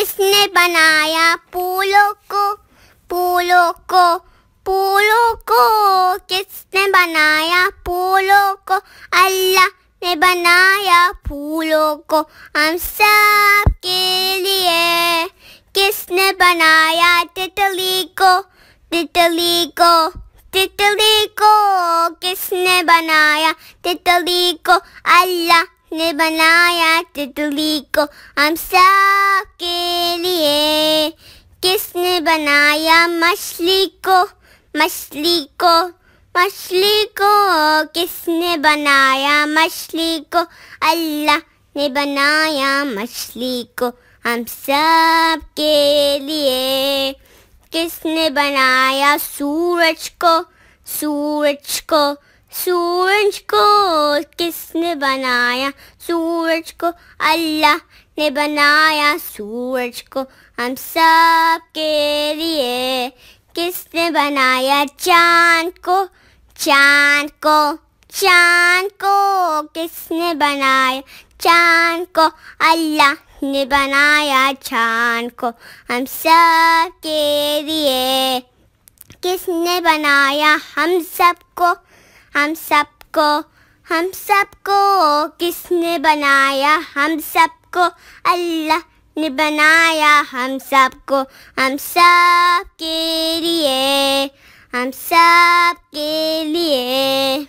किसने बनाया फूलों को, फूलों को, फूलों को? किसने बनाया फूलों को? अल्लाह ने बनाया फूलों को हम सब के लिए। किसने बनाया तितली को, तितली को, तितली को? किसने बनाया तितली को? अल्लाह ने बनाया तितली को हम सब के लिए। किसने बनाया मछली को, मछली को, मछली को? किसने बनाया मछली को? अल्लाह ने बनाया मछली को हम सब के लिए। किसने बनाया सूरज को, सूरज को, सूरज को? किसने बनाया सूरज को? अल्लाह ने बनाया सूरज को हम सब के लिए। किसने बनाया चाँद को, चाँद को, चाँद को? किसने बनाया चाँद को? अल्लाह ने बनाया चाँद को हम सब के लिए। किसने बनाया हम सबको, हम सबको, हम सबको? किसने बनाया हम सबको? अल्लाह ने बनाया हम सबको हम सब के लिए, हम सब के लिए।